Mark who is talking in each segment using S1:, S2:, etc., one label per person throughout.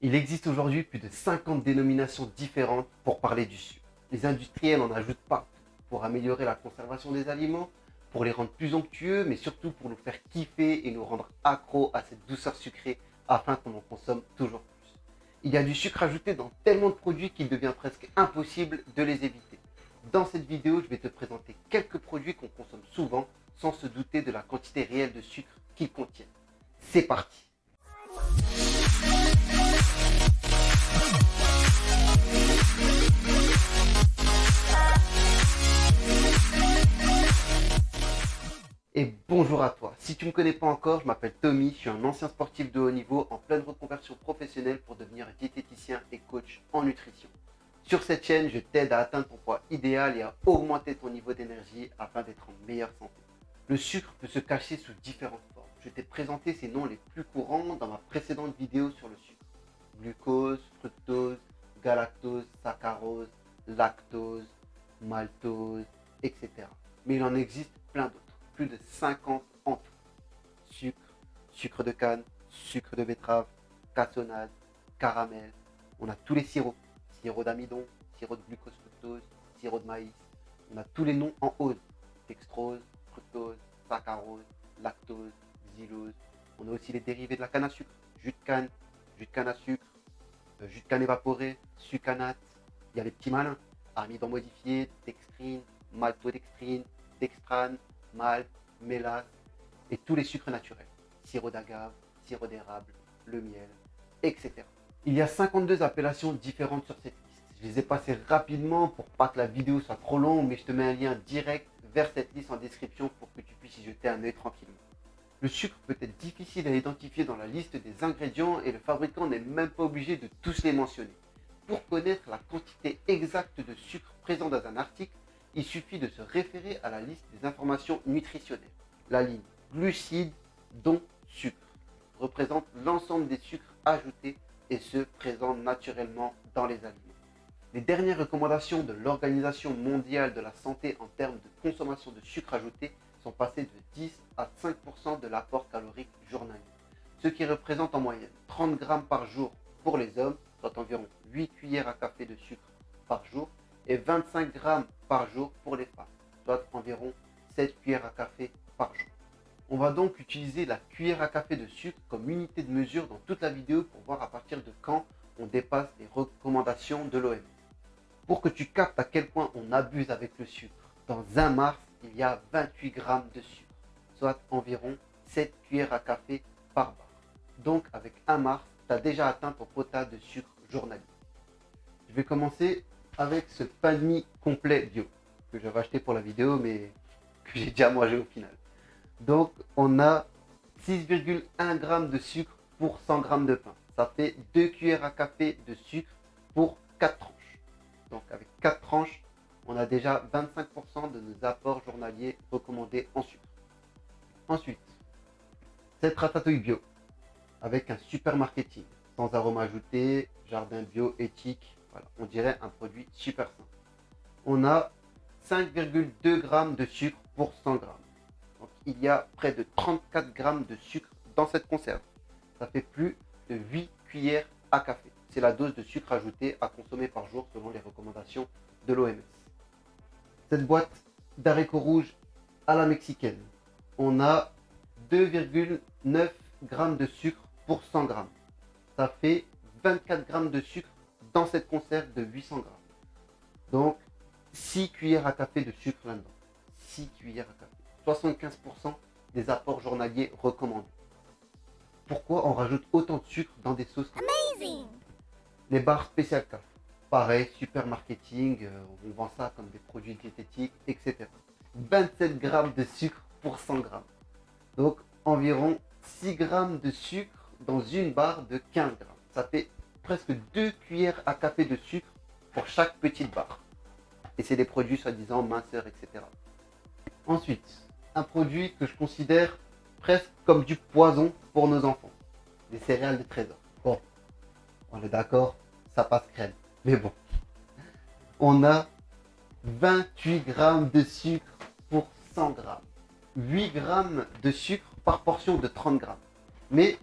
S1: Il existe aujourd'hui plus de 50 dénominations différentes pour parler du sucre. Les industriels en ajoutent partout pour améliorer la conservation des aliments, pour les rendre plus onctueux, mais surtout pour nous faire kiffer et nous rendre accros à cette douceur sucrée afin qu'on en consomme toujours plus. Il y a du sucre ajouté dans tellement de produits qu'il devient presque impossible de les éviter. Dans cette vidéo, je vais te présenter quelques produits qu'on consomme souvent sans se douter de la quantité réelle de sucre qu'ils contiennent. C'est parti! Et bonjour à toi. Si tu ne me connais pas encore, je m'appelle Tommy, je suis un ancien sportif de haut niveau en pleine reconversion professionnelle pour devenir diététicien et coach en nutrition. Sur cette chaîne, je t'aide à atteindre ton poids idéal et à augmenter ton niveau d'énergie afin d'être en meilleure santé. Le sucre peut se cacher sous différentes formes. Je t'ai présenté ces noms les plus courants dans ma précédente vidéo sur le sucre. Glucose, fructose, galactose, saccharose, lactose, maltose, etc. Mais il en existe plein d'autres. Plus de 50 en tout. Sucre, sucre de canne, sucre de betterave, cassonade, caramel. On a tous les sirops. Sirop d'amidon, sirop de glucose fructose, sirop de maïs. On a tous les noms en ose. Dextrose, fructose, saccharose, lactose, xylose. On a aussi les dérivés de la canne à sucre. Jus de canne à sucre, jus de canne évaporé, sucanate. Il y a les petits malins. Amidon modifié, dextrine, maltodextrine, dextrane, malt, mélasse et tous les sucres naturels, sirop d'agave, sirop d'érable, le miel, etc. Il y a 52 appellations différentes sur cette liste. Je les ai passées rapidement pour pas que la vidéo soit trop longue, mais je te mets un lien direct vers cette liste en description pour que tu puisses y jeter un œil tranquillement. Le sucre peut être difficile à identifier dans la liste des ingrédients et le fabricant n'est même pas obligé de tous les mentionner. Pour connaître la quantité exacte de sucre présent dans un article, il suffit de se référer à la liste des informations nutritionnelles. La ligne glucides, dont sucre, représente l'ensemble des sucres ajoutés et ceux présents naturellement dans les aliments. Les dernières recommandations de l'Organisation mondiale de la santé en termes de consommation de sucre ajouté sont passées de 10 à 5% de l'apport calorique journalier, ce qui représente en moyenne 30 grammes par jour pour les hommes, soit environ 8 cuillères à café de sucre par jour, et 25 grammes par jour pour les femmes, soit environ 7 cuillères à café par jour. On va donc utiliser la cuillère à café de sucre comme unité de mesure dans toute la vidéo pour voir à partir de quand on dépasse les recommandations de l'OMS. Pour que tu captes à quel point on abuse avec le sucre, dans un Mars, il y a 28 grammes de sucre, soit environ 7 cuillères à café par bar. Donc avec un Mars, tu as déjà atteint ton quota de sucre journalier. Je vais commencer avec ce pain de mie complet bio que j'avais acheté pour la vidéo mais que j'ai déjà mangé au final. Donc on a 6,1 g de sucre pour 100 g de pain. Ça fait 2 cuillères à café de sucre pour 4 tranches. Donc avec 4 tranches, on a déjà 25% de nos apports journaliers recommandés en sucre. Ensuite, cette ratatouille bio avec un super marketing, sans arôme ajouté, jardin bio, éthique. Voilà, on dirait un produit super sain. On a 5,2 g de sucre pour 100 g. Donc il y a près de 34 g de sucre dans cette conserve. Ça fait plus de 8 cuillères à café. C'est la dose de sucre ajouté à consommer par jour selon les recommandations de l'OMS. Cette boîte d'haricots rouges à la mexicaine. On a 2,9 g de sucre pour 100 g. Ça fait 24 g de sucre dans cette conserve de 800 g. Donc 6 cuillères à café de sucre là-dedans. 6 cuillères à café. 75% des apports journaliers recommandés. Pourquoi on rajoute autant de sucre dans des sauces? Amazing! Les barres spéciales CAF. Pareil, super marketing, on vend ça comme des produits diététiques, etc. 27 g de sucre pour 100 g. Donc environ 6 g de sucre dans une barre de 15 g. Ça fait presque 2 cuillères à café de sucre pour chaque petite barre. Et c'est des produits soi-disant minceurs, etc. Ensuite, un produit que je considère presque comme du poison pour nos enfants. Les céréales de Trésor. Bon, on est d'accord, ça passe crème. Mais bon, on a 28 g de sucre pour 100 g. 8 g de sucre par portion de 30 g. Mais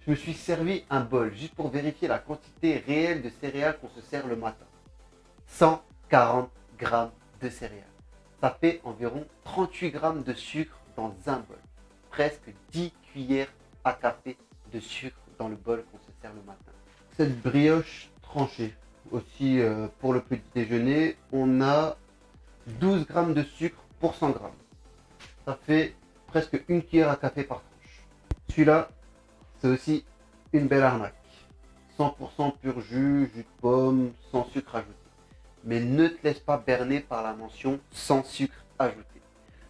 S1: Je me suis servi un bol juste pour vérifier la quantité réelle de céréales qu'on se sert le matin. 140 grammes de céréales. Ça fait environ 38 grammes de sucre dans un bol. Presque 10 cuillères à café de sucre dans le bol qu'on se sert le matin. Cette brioche tranchée, aussi pour le petit déjeuner, on a 12 grammes de sucre pour 100 grammes. Ça fait presque une cuillère à café par tranche. Celui-là, c'est aussi une belle arnaque. 100% pur jus, jus de pomme, sans sucre ajouté. Mais ne te laisse pas berner par la mention sans sucre ajouté.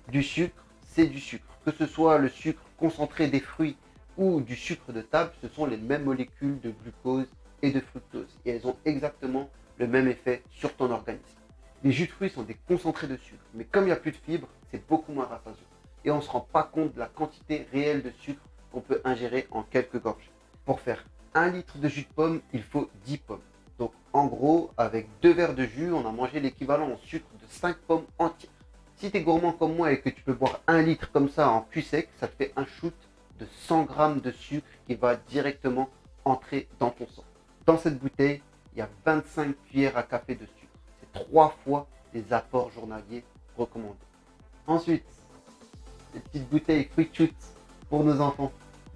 S1: Du sucre, c'est du sucre. Que ce soit le sucre concentré des fruits ou du sucre de table, ce sont les mêmes molécules de glucose et de fructose. Et elles ont exactement le même effet sur ton organisme. Les jus de fruits sont des concentrés de sucre, mais comme il n'y a plus de fibres, c'est beaucoup moins rassasiant. Et on ne se rend pas compte de la quantité réelle de sucre qu'on peut ingérer en quelques gorgées. Pour faire 1 litre de jus de pomme, il faut 10 pommes. Donc en gros, avec 2 verres de jus, on a mangé l'équivalent en sucre de 5 pommes entières. Si tu es gourmand comme moi et que tu peux boire 1 litre comme ça en cul sec, ça te fait un shoot de 100 grammes de sucre qui va directement entrer dans ton sang. Dans cette bouteille, il y a 25 cuillères à café de sucre. C'est 3 fois les apports journaliers recommandés. Ensuite, les petites bouteilles Quick Shoot pour nos enfants.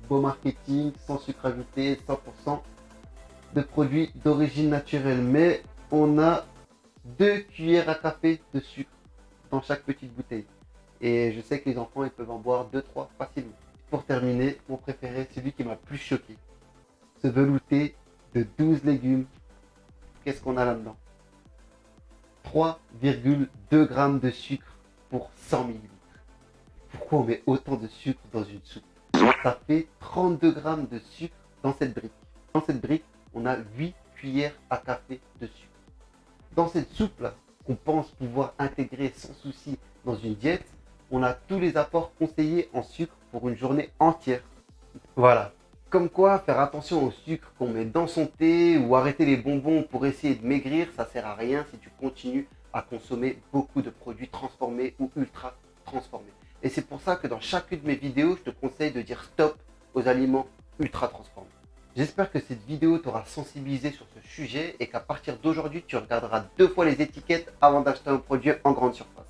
S1: Beau marketing, sans sucre ajouté, 100% de produits d'origine naturelle. Mais on a 2 cuillères à café de sucre dans chaque petite bouteille. Et je sais que les enfants, ils peuvent en boire 2-3 facilement. Pour terminer, mon préféré, celui qui m'a le plus choqué. Ce velouté de 12 légumes. Qu'est-ce qu'on a là-dedans? 3,2 grammes de sucre pour 100 ml. Pourquoi on met autant de sucre dans une soupe? Ça fait 32 grammes de sucre dans cette brique. Dans cette brique, on a 8 cuillères à café de sucre. Dans cette soupe-là, qu'on pense pouvoir intégrer sans souci dans une diète, on a tous les apports conseillés en sucre pour une journée entière. Voilà. Comme quoi, faire attention au sucre qu'on met dans son thé ou arrêter les bonbons pour essayer de maigrir, ça sert à rien si tu continues à consommer beaucoup de produits transformés ou ultra transformés. Et c'est pour ça que dans chacune de mes vidéos, je te conseille de dire stop aux aliments ultra transformés. J'espère que cette vidéo t'aura sensibilisé sur ce sujet et qu'à partir d'aujourd'hui, tu regarderas 2 fois les étiquettes avant d'acheter un produit en grande surface.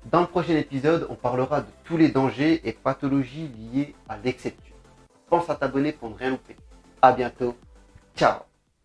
S1: Dans le prochain épisode, on parlera de tous les dangers et pathologies liées à l'excès de sucre. Pense à t'abonner pour ne rien louper. A bientôt. Ciao.